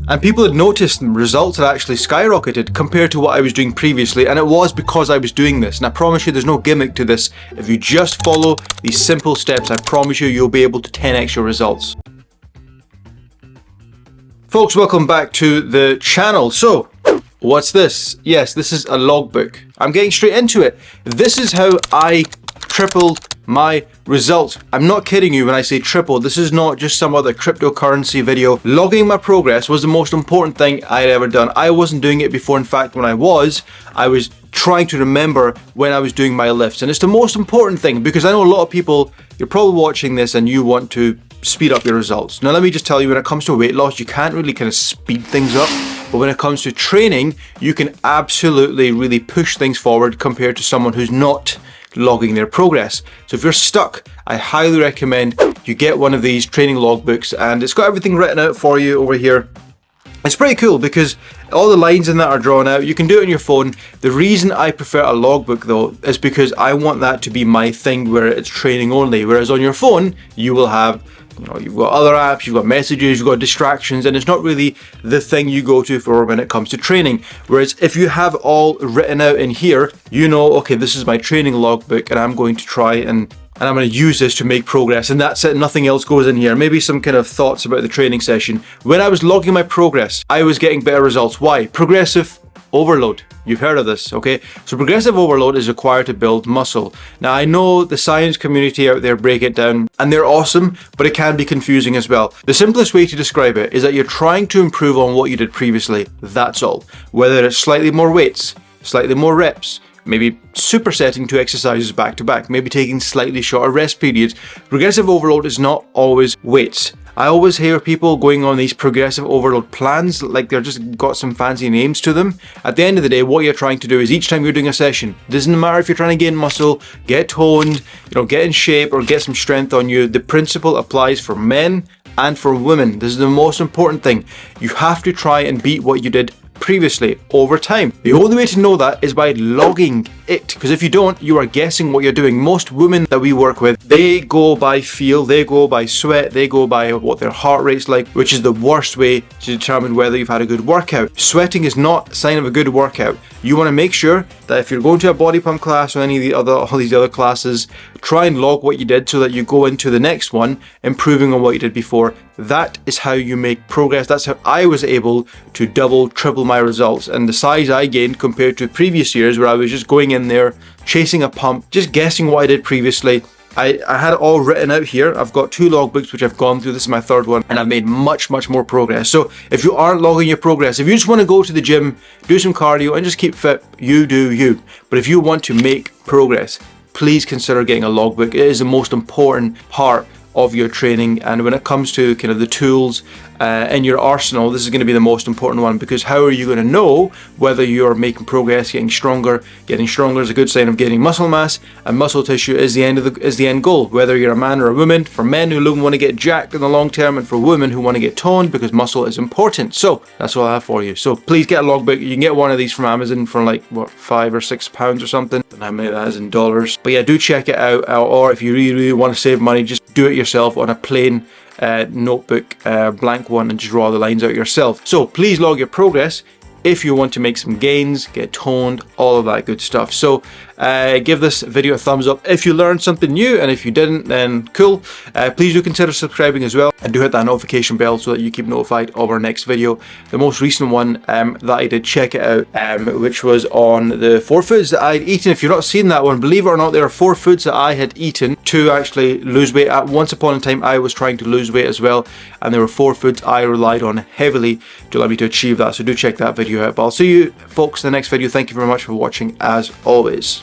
And people had noticed results had actually skyrocketed compared to what I was doing previously, and it was because I was doing this. And I promise you there's no gimmick to this. If you just follow these simple steps, I promise you you'll be able to 10x your results. Folks, welcome back to the channel. So, what's this? Yes, this is a logbook. I'm getting straight into it. This is how I tripled my results. I'm not kidding you when I say triple. This is not just some other cryptocurrency video. Logging my progress was the most important thing I had ever done. I wasn't doing it before. In fact, when I was trying to remember when I was doing my lifts. And it's the most important thing, because I know a lot of people, you're probably watching this and you want to speed up your results. Now let me just tell you, when it comes to weight loss, you can't really kind of speed things up. But when it comes to training, you can absolutely really push things forward compared to someone who's not logging their progress. So if you're stuck, I highly recommend you get one of these training logbooks, and it's got everything written out for you over here. It's pretty cool because all the lines in that are drawn out. You can do it on your phone. The reason I prefer a logbook though is because I want that to be my thing where it's training only, whereas on your phone you will have, you've got other apps, you've got messages, you've got distractions, and it's not really the thing you go to for when it comes to training. Whereas if you have all written out in here, okay, this is my training logbook and I'm going to try and I'm going to use this to make progress, and that's it. Nothing else goes in here. Maybe some kind of thoughts about the training session. When I was logging my progress, I was getting better results. Why? Progressive overload. You've heard of this, okay? So progressive overload is required to build muscle. Now I know the science community out there break it down and they're awesome, but it can be confusing as well. The simplest way to describe it is that you're trying to improve on what you did previously. That's all. Whether it's slightly more weights, slightly more reps, maybe supersetting two exercises back to back, maybe taking slightly shorter rest periods. Progressive overload is not always weights. I always hear people going on these progressive overload plans like they're just got some fancy names to them. At the end of the day, what you're trying to do is each time you're doing a session, doesn't matter if you're trying to gain muscle, get toned, get in shape or get some strength on you, the principle applies for men and for women. This is the most important thing. You have to try and beat what you did previously over time. The only way to know that is by logging it, because if you don't, you are guessing what you're doing. Most women that we work with, they go by feel, they go by sweat, they go by what their heart rate's like, which is the worst way to determine whether you've had a good workout. Sweating is not a sign of a good workout. You want to make sure that if you're going to a body pump class or all these other classes, try and log what you did so that you go into the next one improving on what you did before. That is how you make progress. That's how I was able to double, triple my results, and the size I gained compared to previous years where I was just going in there chasing a pump, just guessing what I did previously. I had it all written out here. I've got 2 logbooks which I've gone through. This is my 3rd one, and I've made much more progress. So if you aren't logging your progress, if you just want to go to the gym, do some cardio and just keep fit, you do you. But if you want to make progress, please consider getting a logbook. It is the most important part of your training, and when it comes to kind of the tools in your arsenal, this is going to be the most important one, because how are you going to know whether you're making progress, getting stronger? Getting stronger is a good sign of gaining muscle mass, and muscle tissue is the end goal, whether you're a man or a woman. For men who want to get jacked in the long term, and for women who want to get toned, because muscle is important. So that's all I have for you. So please get a logbook. You can get one of these from Amazon for like what, £5 or £6 or something. I don't know how many that is in dollars, but yeah, do check it out. Or if you really want to save money, just do it yourself on a plain notebook, blank one, and just draw the lines out yourself. So please log your progress if you want to make some gains, get toned, all of that good stuff. So give this video a thumbs up if you learned something new, and if you didn't, then cool. Please do consider subscribing as well, and do hit that notification bell so that you keep notified of our next video. The most recent one that I did, check it out, which was on the 4 foods that I'd eaten. If you've not seen that one, believe it or not, there are 4 foods that I had eaten to actually lose weight. Once upon a time I was trying to lose weight as well, and there were 4 foods I relied on heavily to allow me to achieve that. So do check that video out. But I'll see you folks in the next video. Thank you very much for watching as always.